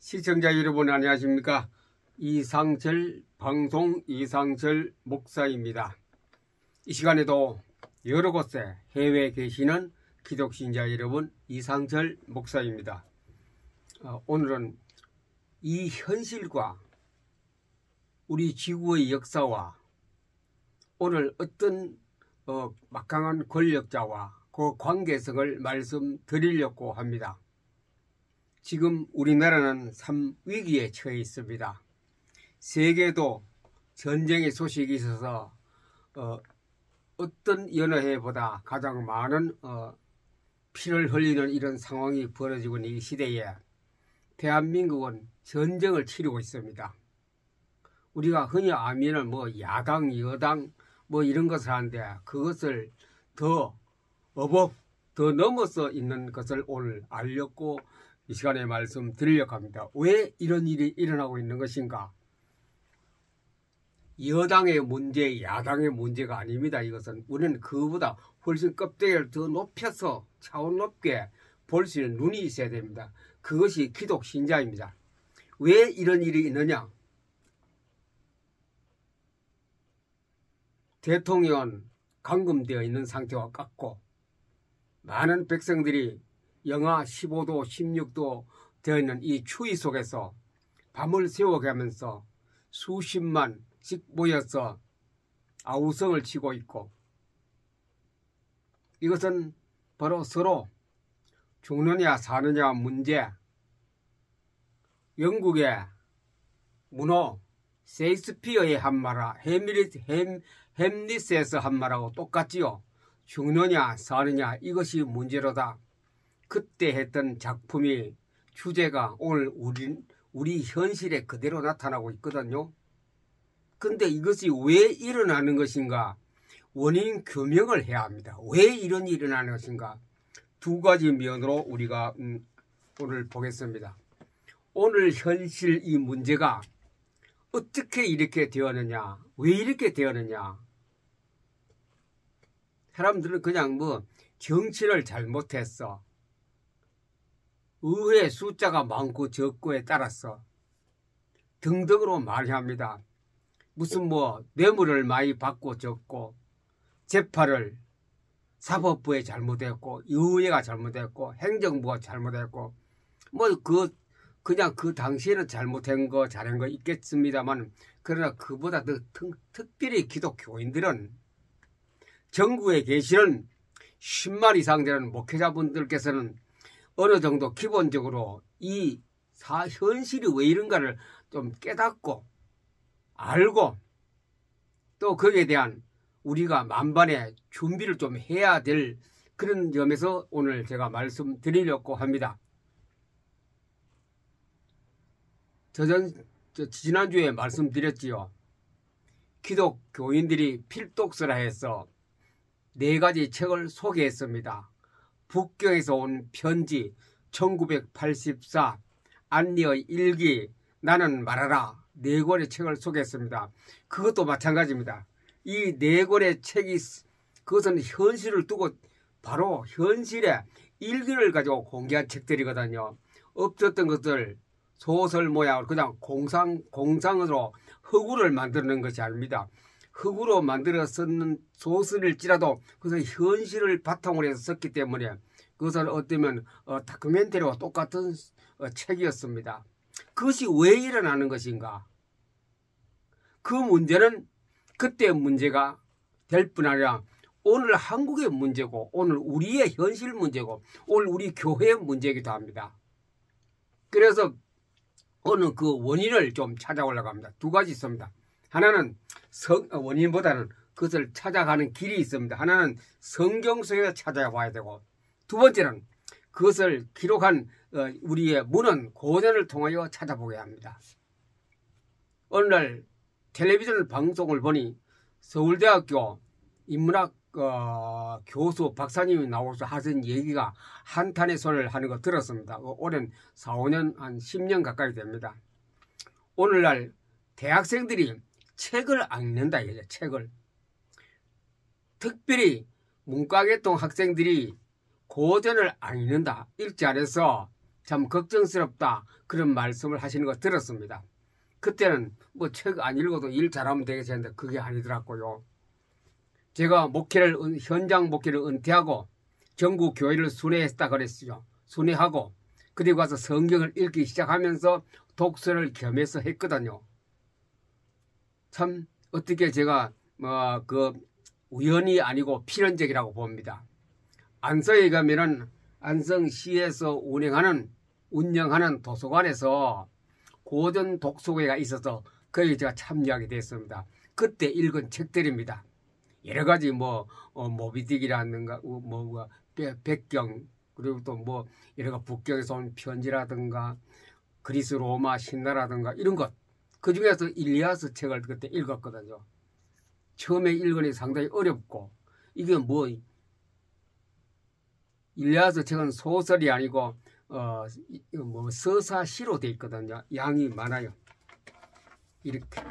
시청자 여러분 안녕하십니까? 이상철 방송 이상철 목사입니다. 이 시간에도 여러 곳에 해외에 계시는 기독신자 여러분 이상철 목사입니다. 오늘은 이 현실과 우리 지구의 역사와 오늘 어떤 막강한 권력자와 그 관계성을 말씀드리려고 합니다. 지금 우리나라는 참 위기에 처해 있습니다. 세계도 전쟁의 소식이 있어서 어떤 여느 해보다 가장 많은 피를 흘리는 이런 상황이 벌어지고 있는 이 시대에 대한민국은 전쟁을 치르고 있습니다. 우리가 흔히 아미는 야당, 여당 이런 것을 하는데 그것을 더 넘어서 있는 것을 오늘 알렸고 이 시간에 말씀드리려고 합니다. 왜 이런 일이 일어나고 있는 것인가? 여당의 문제, 야당의 문제가 아닙니다. 이것은 우리는 그보다 훨씬 껍데기를 더 높여서 차원 높게 볼 수 있는 눈이 있어야 됩니다. 그것이 기독 신자입니다. 왜 이런 일이 있느냐? 대통령은 감금되어 있는 상태와 같고 많은 백성들이 영하 15도, 16도 되어 있는 이 추위 속에서 밤을 새워가면서 수십만씩 모여서 아우성을 치고 있고 이것은 바로 서로 죽느냐 사느냐 문제, 영국의 문호 셰익스피어의 한 말과 햄릿에서 한 말하고 똑같지요. 죽느냐 사느냐 이것이 문제로다. 그때 했던 작품이 주제가 오늘 우리 현실에 그대로 나타나고 있거든요. 근데 이것이 왜 일어나는 것인가? 원인 규명을 해야 합니다. 왜 이런 일이 일어나는 것인가? 두 가지 면으로 우리가 오늘 보겠습니다. 오늘 현실 이 문제가 어떻게 이렇게 되었느냐? 왜 이렇게 되었느냐? 사람들은 그냥 정치를 잘못했어. 의회 숫자가 많고 적고에 따라서 등등으로 말합니다. 무슨 뇌물을 많이 받고 적고 재판을 사법부에 잘못했고 의회가 잘못했고 행정부가 잘못했고 그냥 그 당시에는 잘못한 거 잘한 거 있겠습니다만 그러나 그보다 더 특별히 기독교인들은 전국에 계시는 10만 이상 되는 목회자분들께서는 어느 정도 기본적으로 이 현실이 왜 이런가를 좀 깨닫고 알고 또 거기에 대한 우리가 만반의 준비를 좀 해야 될 그런 점에서 오늘 제가 말씀드리려고 합니다. 지난주에 말씀드렸지요. 기독교인들이 필독서라 해서 4가지 책을 소개했습니다. 북경에서 온 편지 1984 안리의 일기 나는 말하라 4권의 책을 소개했습니다. 그것도 마찬가지입니다. 이 4권의 책이 그것은 현실을 두고 바로 현실의 일기를 가지고 공개한 책들이거든요. 없었던 것들 소설 모양으로 그냥 공상으로 허구를 만드는 것이 아닙니다. 흙으로 만들어 썼는 소설일지라도 그것은 현실을 바탕으로 해서 썼기 때문에 그것은 어쩌면 다큐멘터리와 똑같은 책이었습니다. 그것이 왜 일어나는 것인가? 그 문제는 그때 문제가 될 뿐 아니라 오늘 한국의 문제고 오늘 우리의 현실 문제고 오늘 우리 교회의 문제이기도 합니다. 그래서 오늘 그 원인을 좀 찾아오려고 합니다. 2가지 있습니다. 하나는 원인보다는 그것을 찾아가는 길이 있습니다. 하나는 성경 속에서 찾아봐야 되고 두 번째는 그것을 기록한 우리의 문헌 고전을 통하여 찾아보게 합니다. 어느 날 텔레비전 방송을 보니 서울대학교 인문학 교수 박사님이 나와서 하신 얘기가 한탄의 소리를 하는 거 들었습니다. 올해는 4, 5년 한 10년 가까이 됩니다. 오늘날 대학생들이 책을 안 읽는다 이거죠. 책을. 특별히 문과계통 학생들이 고전을 안 읽는다. 읽지 않아서 참 걱정스럽다 그런 말씀을 하시는 거 들었습니다. 그때는 뭐 책 안 읽어도 일 잘하면 되겠는데 그게 아니더라고요. 제가 현장 목회를 은퇴하고 전국 교회를 순회했다 그랬어요. 순회하고 그리고 가서 성경을 읽기 시작하면서 독서를 겸해서 했거든요. 참 어떻게 제가 그 우연이 아니고 필연적이라고 봅니다. 안성에 가면은 안성시에서 운영하는 도서관에서 고전 독서회가 있어서 거기 제가 참여하게 됐습니다. 그때 읽은 책들입니다. 여러 가지 모비딕이라든가 백경 그리고 또 여러 가지 북경에서 온 편지라든가 그리스 로마 신라라든가 이런 것 그 중에서 일리아스 책을 그때 읽었거든요. 처음에 읽으니 상당히 어렵고 이게 일리아스 책은 소설이 아니고 서사시로 되어 있거든요. 양이 많아요. 이렇게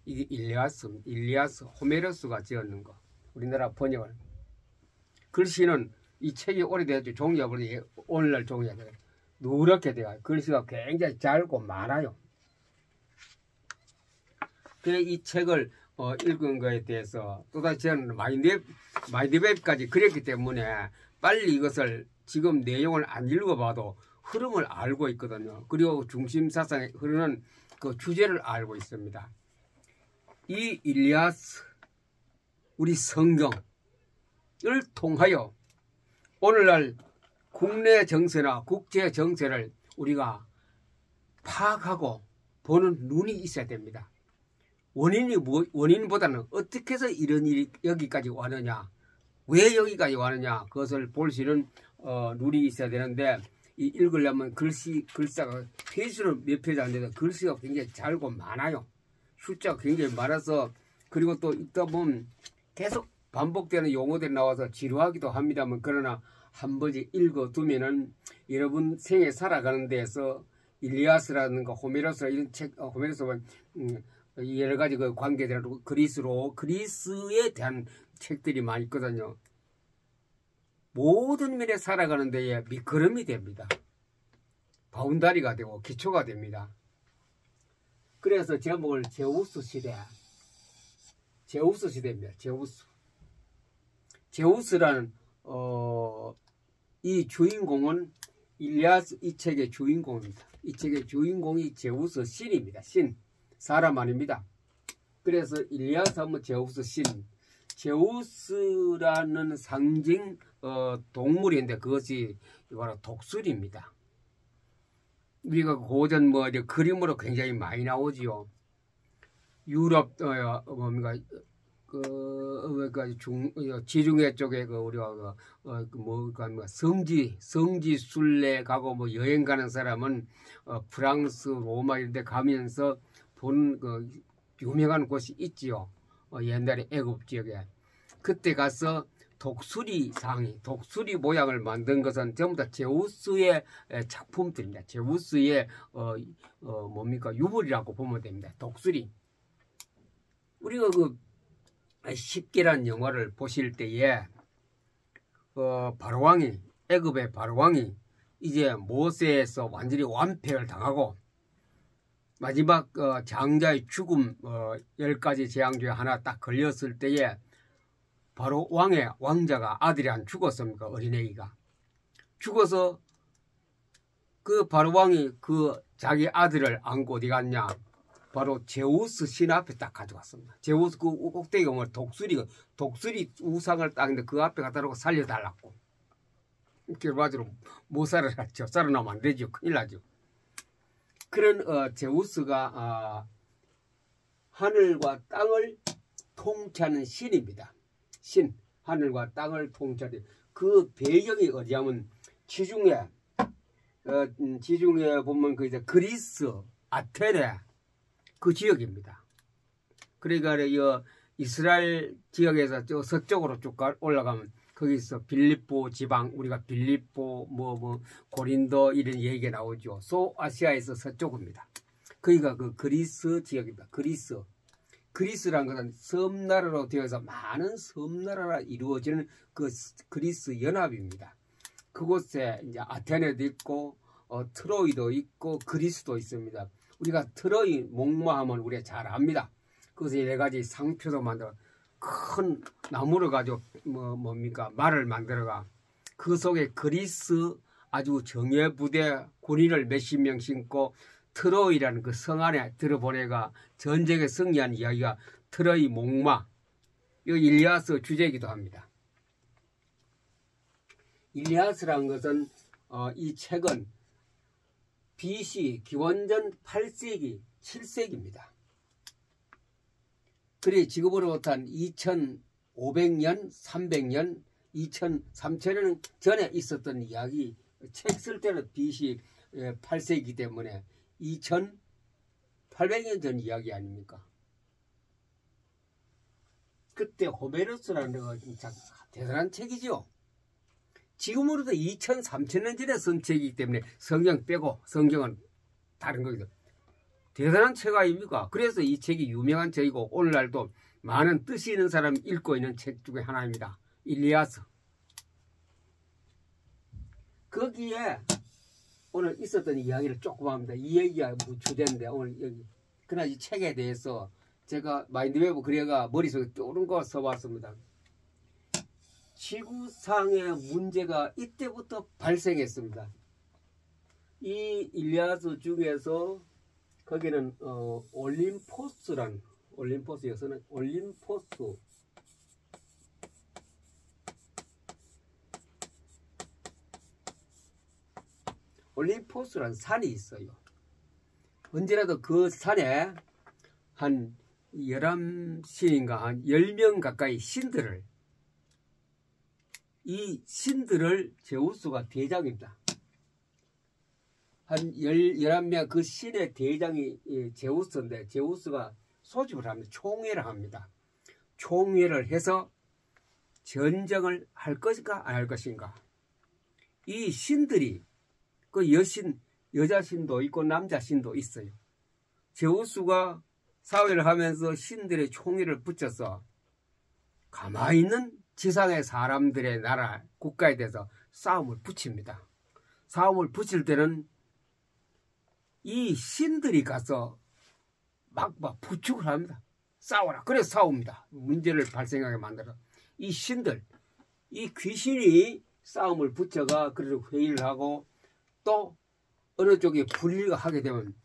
이게 일리아스 호메로스가 지었는 거. 우리나라 번역을. 글씨는 이 책이 오래돼서 종이가 오늘날 종이가 돼요. 누렇게 돼요. 글씨가 굉장히 짧고 많아요. 그래 이 책을 읽은 거에 대해서 또다시 저는 마인드맵까지 그렸기 때문에 빨리 이것을 지금 내용을 안 읽어봐도 흐름을 알고 있거든요. 그리고 중심 사상에 흐르는 그 주제를 알고 있습니다. 이 일리아스 우리 성경을 통하여 오늘날 국내 정세나 국제 정세를 우리가 파악하고 보는 눈이 있어야 됩니다. 원인보다는 어떻게 해서 이런 일이 여기까지 왔느냐, 왜 여기까지 왔느냐, 그것을 볼 수 있는 눈이 있어야 되는데, 읽으려면 글자가 페이지는 몇 페이지 안 돼서 글씨가 굉장히 짧고 많아요. 숫자가 굉장히 많아서, 그리고 또 읽다 보면 계속 반복되는 용어들이 나와서 지루하기도 합니다만, 그러나 한 번씩 읽어두면은 여러분 생에 살아가는 데에서 일리아스라든가 호메로스라 이런 책, 호메로스는 여러 가지 그 관계대로 그리스에 대한 책들이 많이 있거든요. 모든 면에 살아가는 데에 밑거름이 됩니다. 바운다리가 되고 기초가 됩니다. 그래서 제목을 제우스 시대입니다. 제우스라는 이 주인공은 일리아스 이 책의 주인공입니다. 이 책의 주인공이 제우스 신입니다. 신. 사람 아닙니다. 그래서 일리아스 하면 제우스 신. 제우스라는 상징 동물인데 그것이 바로 독수리입니다. 우리가 고전 그림으로 굉장히 많이 나오지요. 유럽 지중해 쪽에 우리가 성지 순례 가고 여행 가는 사람은 프랑스 로마 이런 데 가면서 본 유명한 곳이 있지요. 옛날에 애굽 지역에. 그때 가서 독수리 모양을 만든 것은 전부 다 제우스의 작품들입니다. 제우스의 유물이라고 보면 됩니다. 독수리. 우리가 십계라는 영화를 보실 때에 애굽의 바로왕이 이제 모세에서 완전히 완패를 당하고 마지막 장자의 죽음 10가지 재앙 중에 하나 딱 걸렸을 때에 바로 왕자가 아들이 안 죽었습니까? 어린애가 죽어서 그 바로왕이 자기 아들을 안고 어디 갔냐? 바로 제우스 신 앞에 딱 가져갔습니다. 제우스 그 꼭대기가 독수리 우상을 딱 했는데 그 앞에 갖다 놓고 살려달라고. 결과적으로 못 살아났죠. 살아나면 안 되죠. 큰일 나죠. 그런 제우스가 하늘과 땅을 통치하는 신입니다. 신, 하늘과 땅을 통치하는 그 배경이 어디냐면 지중해 보면 그 이제 그리스, 아테네 그 지역입니다. 그러니까 이스라엘 지역에서 저 서쪽으로 쭉 올라가면 거기서 빌립보 지방, 우리가 빌립보 고린도 이런 얘기가 나오죠. 소아시아에서 서쪽입니다. 거기가 그 그리스 지역입니다. 그리스라는 것은 섬나라로 되어서 많은 섬나라가 이루어지는 그 그리스 연합입니다. 그곳에 이제 아테네도 있고 트로이도 있고 그리스도 있습니다. 우리가 트로이 목마하면 우리가 잘 압니다. 그래서 여러 가지 상표도 만들어 큰 나무를 가지고 뭡니까 말을 만들어가 그 속에 그리스 아주 정예부대 군인을 몇십 명 신고 트로이라는 그 성 안에 들어보내가 전쟁에 승리한 이야기가 트로이 목마 이 일리아스 주제이기도 합니다. 일리아스라는 것은 이 책은 BC 기원전 8세기 7세기입니다. 그래 지금으로부터 한 2500년 300년 3000년 전에 있었던 이야기 책 쓸 때는 BC 8세기 때문에 2800년 전 이야기 아닙니까? 그때 호메로스라는 데가 대단한 책이죠. 지금으로도 2000, 3000년 전에 쓴 책이기 때문에 성경 빼고 성경은 다른 거거든. 대단한 책 아닙니까? 그래서 이 책이 유명한 책이고 오늘날도 많은 뜻이 있는 사람이 읽고 있는 책 중에 하나입니다. 일리아스. 거기에 오늘 있었던 이야기를 조금 합니다. 이 얘기가 주제인데 오늘 여기 그러나 이 책에 대해서 제가 마인드맵 그래가 머릿속에 떠오른 거 써봤습니다. 지구상의 문제가 이때부터 발생했습니다. 이 일리아스 중에서 거기는 올림포스란 올림포스에서는 올림포스란 산이 있어요. 언제라도 그 산에 한 11신인가 한 10명 가까이 신들을 이 신들을 제우스가 대장입니다. 한 11명 그 신의 대장이 제우스인데 제우스가 소집을 합니다. 총회를 합니다. 총회를 해서 전쟁을 할 것인가 안 할 것인가. 이 신들이 그 여자 신도 있고 남자 신도 있어요. 제우스가 사회를 하면서 신들의 총회를 붙여서 가만히 있는 지상의 사람들의 나라 국가에 대해서 싸움을 붙입니다. 싸움을 붙일 때는 이 신들이 가서 막 부축을 합니다. 싸워라. 그래서 싸웁니다. 문제를 발생하게 만들어. 이 신들, 이 귀신이 싸움을 붙여가 그래서 회의를 하고 또 어느 쪽에 분리가 하게 되면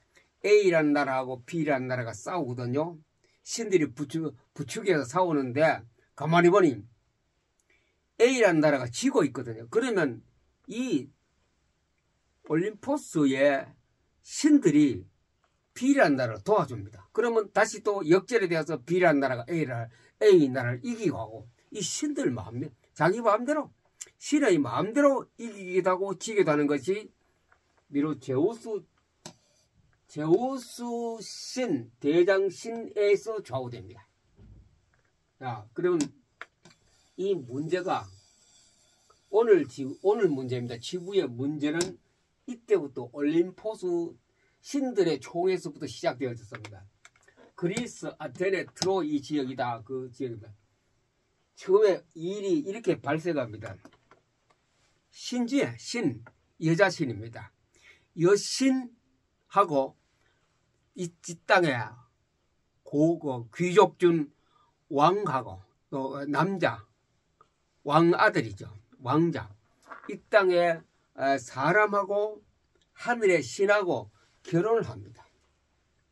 A라는 나라하고 B라는 나라가 싸우거든요. 신들이 부축해서 싸우는데 가만히 보니 A라는 나라가 지고 있거든요. 그러면 이 올림포스의 신들이 B라는 나라를 도와줍니다. 그러면 다시 또 역전에 되어서 B라는 나라가 A 나라를 이기고 하고 이 신들 마음대로 자기 마음대로 신의 마음대로 이기기도 하고 지기도 하는 것이 비록 제우스 신 대장 신에서 좌우됩니다. 자, 그러면 이 문제가 오늘 문제입니다. 지구의 문제는 이때부터 올림포스 신들의 총에서부터 시작되어졌습니다. 그리스, 아테네, 트로이 이 지역이다. 그 지역입니다. 처음에 일이 이렇게 발생합니다. 신주의 신, 여자 신입니다. 여신하고 이 땅에 귀족준 왕하고 또 남자 왕아들이죠. 왕자. 이 땅에 사람하고 하늘의 신하고 결혼을 합니다.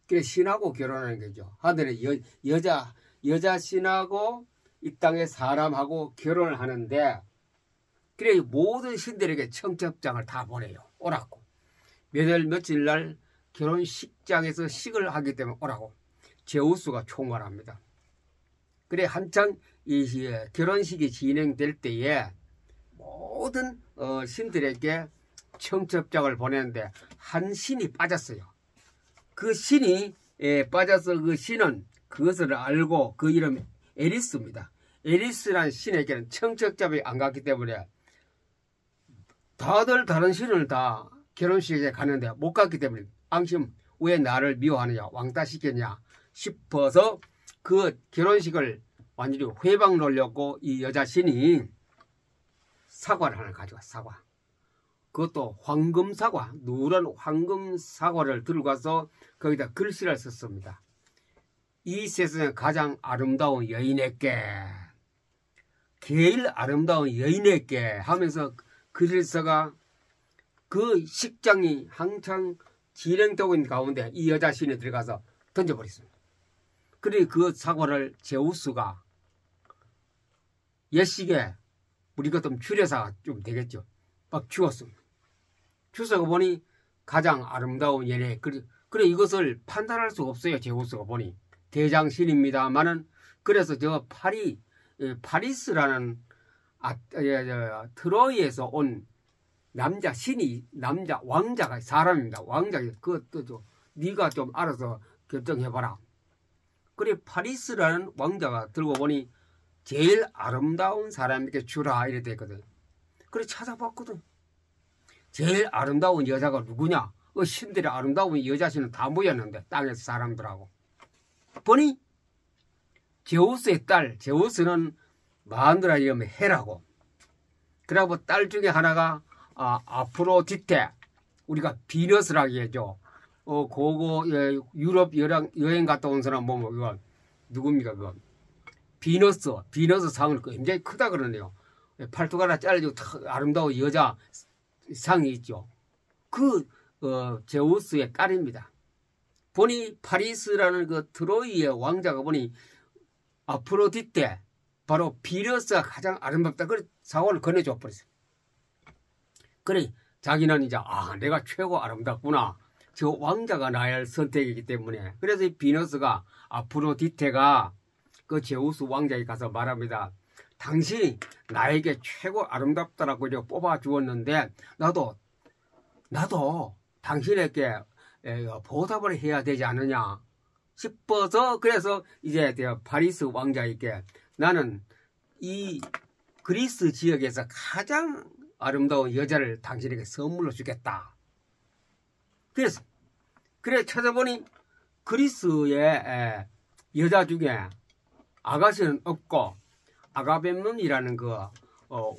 그래서 신하고 결혼하는 거죠. 하늘의 여자 신하고 이 땅의 사람하고 결혼을 하는데 그래 모든 신들에게 청첩장을 다 보내요. 오라고. 며칠 날 결혼식장에서 식을 하기 때문에 오라고 제우스가 총괄합니다. 그래 한창 이 결혼식이 진행될 때에 모든 신들에게 청첩장을 보내는데 한 신이 빠졌어요. 그 신이 빠져서 그 신은 그것을 알고 그 이름이 에리스입니다. 에리스라는 신에게는 청첩장이 안 갔기 때문에 다들 다른 신을 다 결혼식에 가는데 못 갔기 때문에 앙심 왜 나를 미워하느냐 왕따시켰냐 싶어서 그 결혼식을 완전히 회방 놓으려고 이 여자 신이 사과를 하나 가져와 사과. 그것도 황금사과, 누런 황금사과를 들고 가서 거기다 글씨를 썼습니다. 이 세상에 가장 아름다운 여인에게, 제일 아름다운 여인에게 하면서 글서가 그 식장이 한창 진행되고 있는 가운데 이 여자 시인이 들어가서 던져버렸습니다. 그리고 그 사과를 제우스가 옛시계 우리가 좀 줄여서 좀 되겠죠. 막 주었습니다. 주서가 보니 가장 아름다운 연애. 그래 이것을 판단할 수가 없어요. 제우스가 보니 대장신입니다만은 그래서 저 파리스라는 트로이에서 온 남자 신이 남자 왕자가 사람입니다. 왕자가 그것도 네가 좀 알아서 결정해봐라. 그래 파리스라는 왕자가 들고 보니 제일 아름다운 사람에게 주라 이렇게 됐거든. 그래 찾아봤거든. 제일 아름다운 여자가 누구냐? 신들의 아름다운 여자신은 다 모였는데 땅에서 사람들하고 보니 제우스의 딸, 제우스는 마누라 이름이 헤라고. 그리고 딸 중에 하나가 아프로디테, 우리가 비너스라고 하죠. 유럽 여행 갔다 온 사람 이거 누굽니까 그거? 비너스 상을 굉장히 크다 그러네요. 팔뚝 하나 잘라주고 아름다운 여자 상이 있죠. 제우스의 딸입니다. 보니 파리스라는 그 트로이의 왕자가 보니 아프로디테, 바로 비너스가 가장 아름답다. 그래 사과를 건네줘 버렸어요. 그래 자기는 이제 내가 최고 아름답구나. 저 왕자가 나의 선택이기 때문에. 그래서 이 비너스가 아프로디테가 그 제우스 왕자에 가서 말합니다. 당신이 나에게 최고 아름답다라고 이제 뽑아 주었는데 나도 당신에게 보답을 해야 되지 않느냐 싶어서 그래서 이제 파리스 왕자에게 나는 이 그리스 지역에서 가장 아름다운 여자를 당신에게 선물로 주겠다. 그래 찾아보니 그리스의 여자 중에 아가씨는 없고 아가벤논이라는 그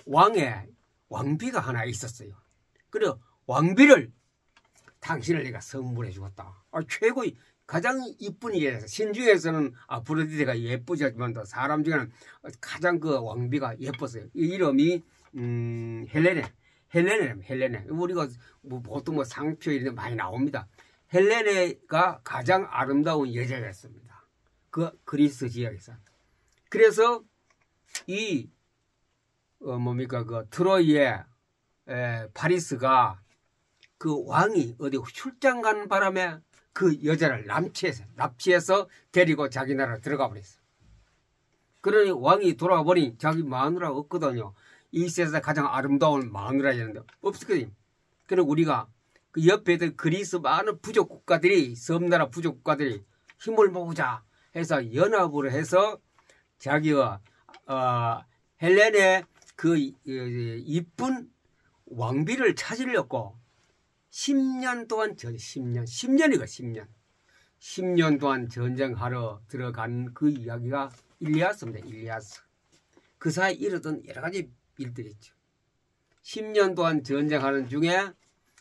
왕의 왕비가 하나 있었어요. 그래 왕비를 당신을 내가 선물해 주었다. 최고의 가장 이쁜 일이라서 신중에서는 아프로디테가 예쁘지만 사람 중에는 가장 그 왕비가 예뻤어요. 이름이 헬레네. 우리가 보통 상표 이런 데 많이 나옵니다. 헬레네가 가장 아름다운 여자였습니다. 그 그리스 지역에서. 그래서 이 그 트로이의 파리스가 그 왕이 어디 출장 간 바람에 그 여자를 납치해서 데리고 자기 나라 들어가 버렸어요. 그러니 왕이 돌아가 보니 자기 마누라가 없거든요. 이 세상에 가장 아름다운 마누라였는데 없었거든요. 그리고 우리가 그 옆에 그리스 많은 부족 국가들이 섬나라 부족 국가들이 힘을 모으자 해서 연합으로 해서 자기가 헬렌의 그 이쁜 왕비를 찾으려고 10년 동안 10년 동안 전쟁하러 들어간 그 이야기가 일리아스입니다. 일리아스. 그 사이에 일어던 여러 가지 일들이 있죠. 10년 동안 전쟁하는 중에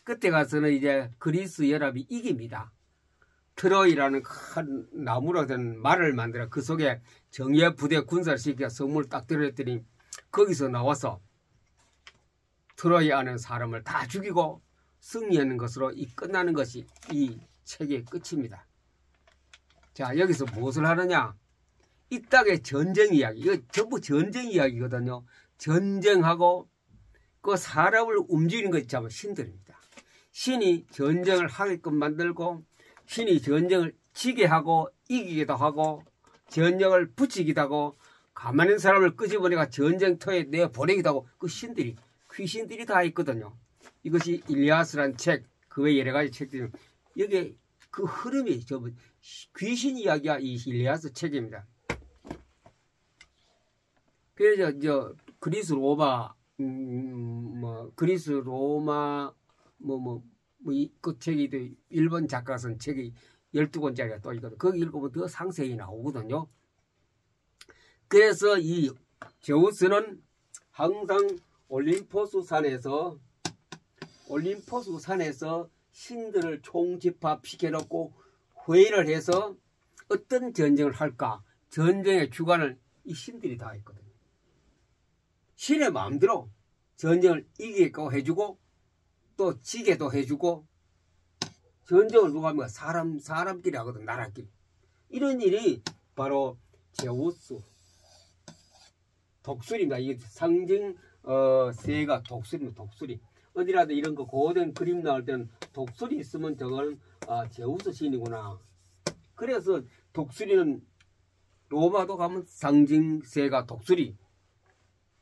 그때 가서는 이제 그리스 연합이 이깁니다. 트로이라는 큰 나무로 된 말을 만들어 그 속에 정예 부대 군사를 시켜 성문을 딱 들어했더니 거기서 나와서 트로이 안에 사람을 다 죽이고 승리하는 것으로 끝나는 것이 이 책의 끝입니다. 자, 여기서 무엇을 하느냐? 이 땅의 전쟁 이야기, 이거 전부 전쟁 이야기거든요. 전쟁하고 그 사람을 움직이는 것이 참 신들입니다. 신이 전쟁을 하게끔 만들고 신이 전쟁을 지게 하고 이기기도 하고 전쟁을 붙이기도 하고 가만히 있는 사람을 끄집어내가 전쟁터에 내보내기도 하고 그 신들이 귀신들이 다 있거든요. 이것이 일리아스라는 책, 그 외 여러 가지 책들이 여기에 그 흐름이 귀신 이야기가 이 일리아스 책입니다. 그래서 그리스 로마 그 책이 일본 작가가 쓴 책이 12권짜리가 또 있거든요. 거기 읽으면 더 상세히 나오거든요. 그래서 이 제우스는 항상 올림포스 산에서 올림포스 산에서 신들을 총집합시켜놓고 회의를 해서 어떤 전쟁을 할까? 전쟁의 주관을 이 신들이 다 했거든요. 신의 마음대로 전쟁을 이기게끔 해주고 또 지게도 해주고, 전쟁을 누가 합니까? 사람끼리 하거든, 나라끼리. 이런 일이 바로 제우스 독수리입니다. 이게 상징 새가 독수리입니다. 독수리. 어디라도 이런 거 고된 그림 나올 때는 독수리 있으면 저거는 제우스 신이구나. 그래서 독수리는 로마도 가면 상징 새가 독수리.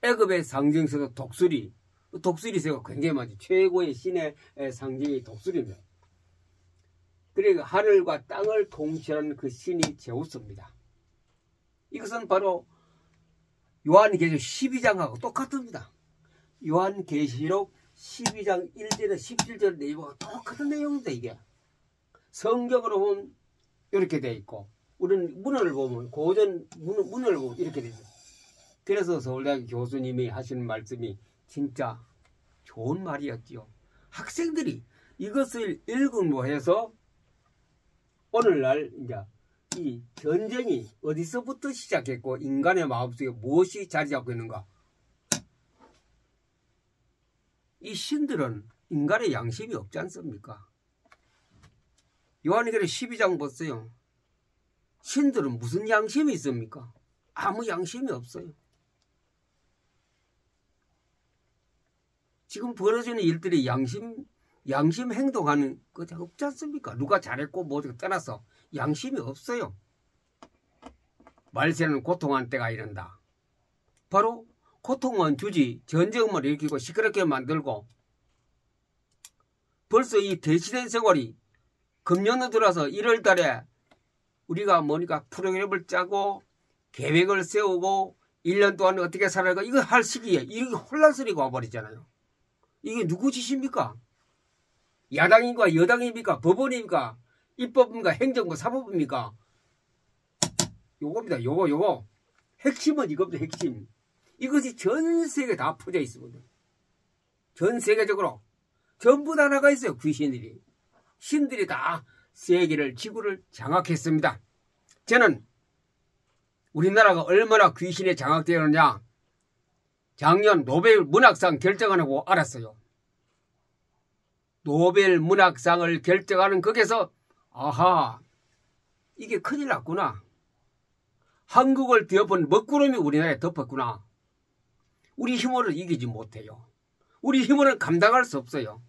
애굽의 상징 새도 독수리. 독수리 새가 굉장히 많죠. 최고의 신의 상징이 독수리입니다. 그리고 하늘과 땅을 통치하는 그 신이 제우스입니다. 이것은 바로 요한계시록 12장하고 똑같습니다. 요한계시록 12장 1절에 17절 내용과 똑같은 내용입니다. 이게 성경으로 보면 이렇게 되어 있고, 우리는 문헌을 보면 고전 문헌을 보면 이렇게 되어 있어요. 그래서 서울대학교 교수님이 하시는 말씀이 진짜 좋은 말이었지요. 학생들이 이것을 읽음으로 해서 오늘날 이제 이 전쟁이 어디서부터 시작했고 인간의 마음속에 무엇이 자리 잡고 있는가? 이 신들은 인간의 양심이 없지 않습니까? 요한계시록 12장 보세요. 신들은 무슨 양심이 있습니까? 아무 양심이 없어요. 지금 벌어지는 일들이 양심 행동하는 거 없지 않습니까? 누가 잘했고 뭐가 떠나서 양심이 없어요. 말세는 고통한 때가 이른다. 바로 고통은 주지 전쟁을 일으키고 시끄럽게 만들고, 벌써 이 대시된 세월이 금년도 들어서 1월 달에 우리가 뭐니까 프로그램을 짜고 계획을 세우고 1년 동안 어떻게 살아가 이거 할 시기에 이렇게 혼란스러워 와버리잖아요. 이게 누구 짓입니까? 야당입니까? 여당입니까? 법원입니까? 입법입니까? 행정부? 사법입니까? 요겁니다. 요거. 핵심은 이겁니다. 핵심. 이것이 전 세계에 다 퍼져 있습니다. 전 세계적으로 전부 다 나가 있어요. 귀신들이. 신들이 다 세계를, 지구를 장악했습니다. 저는 우리나라가 얼마나 귀신에 장악되었느냐, 작년 노벨 문학상 결정하고 알았어요. 노벨 문학상을 결정하는 거기서 아하, 이게 큰일 났구나. 한국을 뒤엎은 먹구름이 우리나라에 덮었구나. 우리 힘으로는 이기지 못해요. 우리 힘으로는 감당할 수 없어요.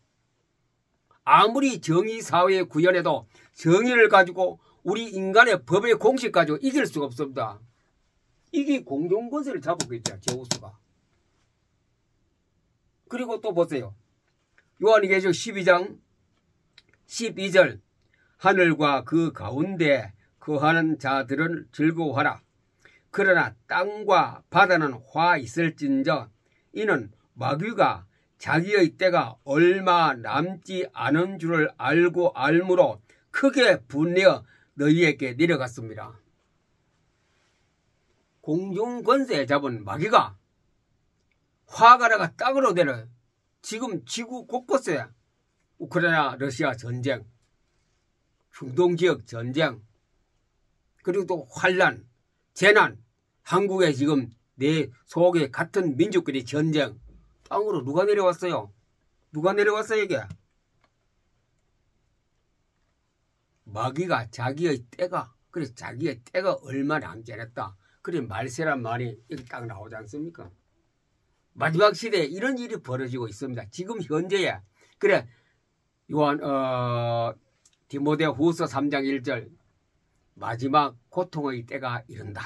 아무리 정의사회에 구현해도 정의를 가지고 우리 인간의 법의 공식 가지고 이길 수가 없습니다. 이게 공동권세를 잡고 있죠. 제우스가. 그리고 또 보세요. 요한계시록 12장 12절 하늘과 그 가운데 거하는 자들은 즐거워하라. 그러나 땅과 바다는 화 있을진저 이는 마귀가 자기의 때가 얼마 남지 않은 줄을 알고 알므로 크게 분내어 너희에게 내려갔습니다. 공중권세에 잡은 마귀가 화가 나가 땅으로 내려. 지금 지구 곳곳에 우크라이나 러시아 전쟁, 중동지역 전쟁, 그리고 또 환란, 재난, 한국에 지금 내 속에 같은 민족끼리 전쟁, 땅으로 누가 내려왔어요? 누가 내려왔어요 이게? 마귀가 자기의 때가, 그래서 자기의 때가 얼마 남지 않았다. 그래 말세란 말이 여기 딱 나오지 않습니까? 마지막 시대에 이런 일이 벌어지고 있습니다. 지금 현재에. 그래 디모데후서 3장 1절 마지막 고통의 때가 이른다.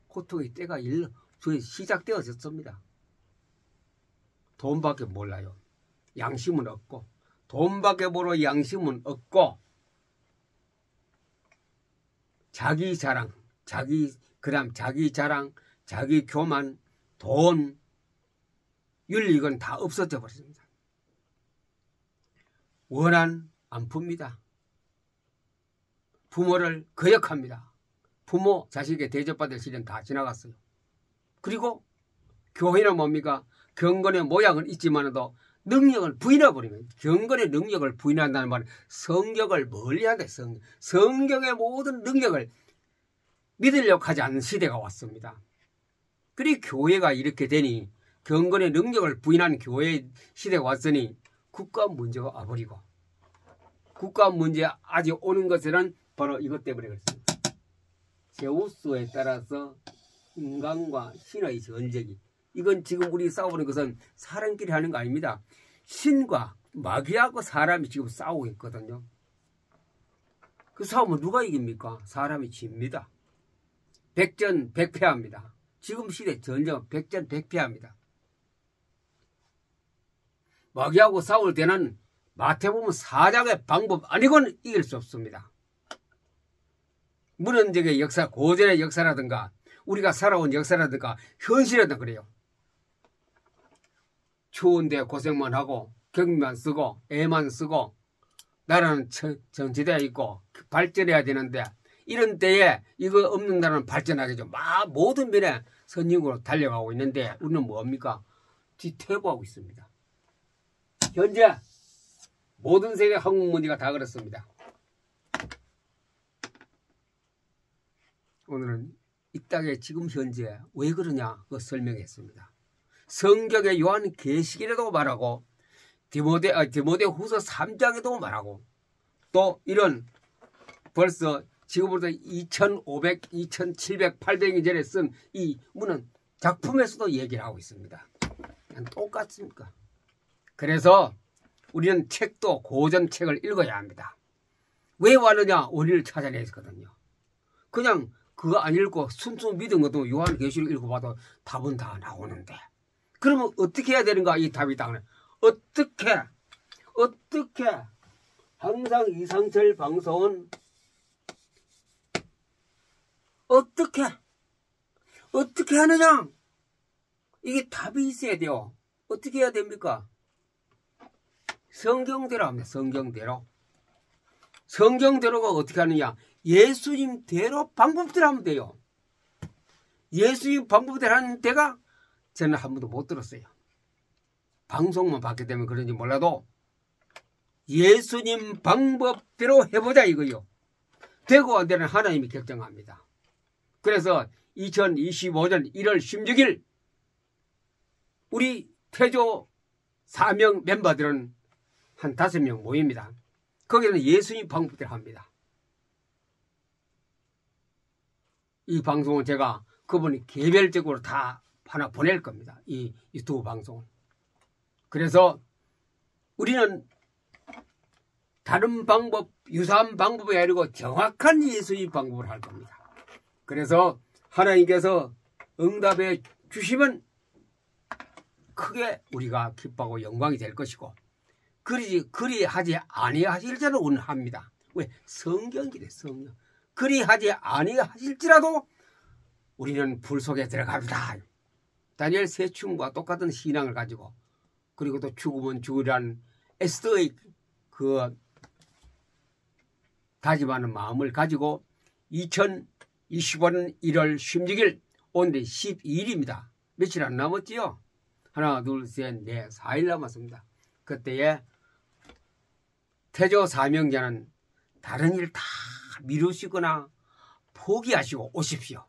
고통의 때가 시작되어졌습니다. 돈밖에 몰라요. 양심은 없고, 돈밖에 모르고 양심은 없고, 자기 자랑, 자기 자랑, 자기 교만, 돈, 윤리 이건 다 없어져 버렸습니다. 원한 안 풉니다. 부모를 거역합니다. 부모 자식에게 대접받을 시대는 다 지나갔어요. 그리고 교회는 뭡니까? 경건의 모양은 있지만도 능력을 부인해버리면, 경건의 능력을 부인한다는 말은 성경을 멀리한다. 성경의 모든 능력을 믿으려고 하지 않는 시대가 왔습니다. 그리고 교회가 이렇게 되니, 경건의 능력을 부인하는 교회 시대가 왔으니 국가 문제가 와버리고, 국가 문제 아직 오는 것은 바로 이것 때문에 그렇습니다. 제우스에 따라서 인간과 신의 전쟁이, 이건 지금 우리 싸우는 것은 사람끼리 하는 거 아닙니다. 신과 마귀하고 사람이 지금 싸우고 있거든요. 그 싸움은 누가 이깁니까? 사람이 집니다. 백전백패합니다. 지금 시대 전쟁은 백전백패합니다. 마귀하고 싸울 때는 마태복음 4장의 방법 아니고는 이길 수 없습니다. 문헌적의 역사, 고전의 역사라든가 우리가 살아온 역사라든가 현실이라든가 그래요. 추운데 고생만 하고 경비만 쓰고 애만 쓰고 나라는 정치되어 있고 발전해야 되는데, 이런 때에 이거 없는 나라는 발전하겠죠. 모든 면에 선진국으로 달려가고 있는데 우리는 뭡니까? 뒤퇴보하고 있습니다. 현재 모든 세계 한국 문제가 다 그렇습니다. 오늘은 이 땅에 지금 현재 왜 그러냐 그 설명했습니다. 성경의 요한계시록에도 말하고 디모데후서 3장에도 말하고, 또 이런 벌써 지금부터 2500, 2700, 800년 전에 쓴 이 문헌 작품에서도 얘기를 하고 있습니다. 그냥 똑같습니까? 그래서 우리는 책도 고전 책을 읽어야 합니다. 왜 왔느냐? 원리를 찾아내야 거든요. 그냥 그거 안 읽고 순수 믿은 것도 요한계시록 읽어봐도 답은 다 나오는데, 그러면 어떻게 해야 되는가? 이 답이 딱 어떻게 항상 이상철 방송은 어떻게 하느냐? 이게 답이 있어야 돼요. 어떻게 해야 됩니까? 성경대로 합니다. 성경대로가 어떻게 하느냐? 예수님대로 방법대로 하면 돼요. 예수님 방법대로 하는 데가 저는 한 번도 못 들었어요. 방송만 봤기 때문에 그런지 몰라도 예수님 방법대로 해보자 이거요. 되고 안 되는 하나님이 결정합니다. 그래서 2025년 1월 16일 우리 태조 사명 멤버들은 한 5명 모입니다. 거기는 예수님 방법대로 합니다. 이 방송은 제가 그분이 개별적으로 다 하나 보낼 겁니다. 이 두 방송은. 그래서 우리는 다른 방법, 유사한 방법이 아니고 정확한 예수님 방법을 할 겁니다. 그래서 하나님께서 응답해 주시면 크게 우리가 기뻐하고 영광이 될 것이고, 그리하지 아니하실지라도 원합니다. 왜? 성경이래, 성경. 그리하지 아니하실지라도 우리는 불 속에 들어갑니다. 다니엘 세충과 똑같은 신앙을 가지고, 그리고 또 죽으면 죽으리란 에스더의 그 다짐하는 마음을 가지고 2025년 1월 16일 오늘이 12일입니다. 며칠 안 남았지요? 하나, 둘, 셋, 넷, 4일 남았습니다. 그때에 태조 사명자는 다른 일 다 미루시거나 포기하시고 오십시오.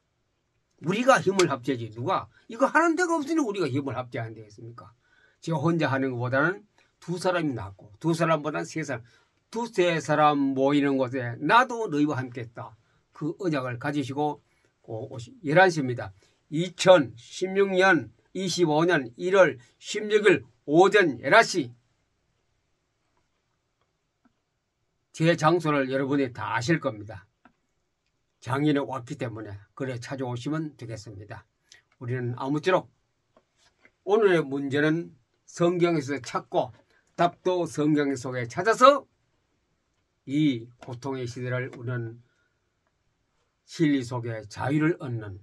우리가 힘을 합쳐야지 누가 이거 하는 데가 없으니 우리가 힘을 합쳐야 하는 데겠습니까? 제가 혼자 하는 것보다는 두 사람이 낫고, 두 사람보다는 세 사람, 두세 사람 모이는 곳에 나도 너희와 함께 했다. 그 언약을 가지시고 11시입니다. 2016년 25년 1월 16일 오전 11시 제 장소를 여러분이 다 아실 겁니다. 장인에 왔기 때문에 그래 찾아오시면 되겠습니다. 우리는 아무쪼록 오늘의 문제는 성경에서 찾고 답도 성경 속에 찾아서 이 고통의 시대를 우리는 진리 속에 자유를 얻는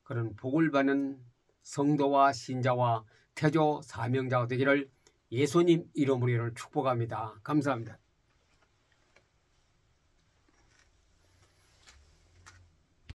그런 복을 받는 성도와 신자와 태조 사명자가 되기를 예수님 이름으로 축복합니다. 감사합니다.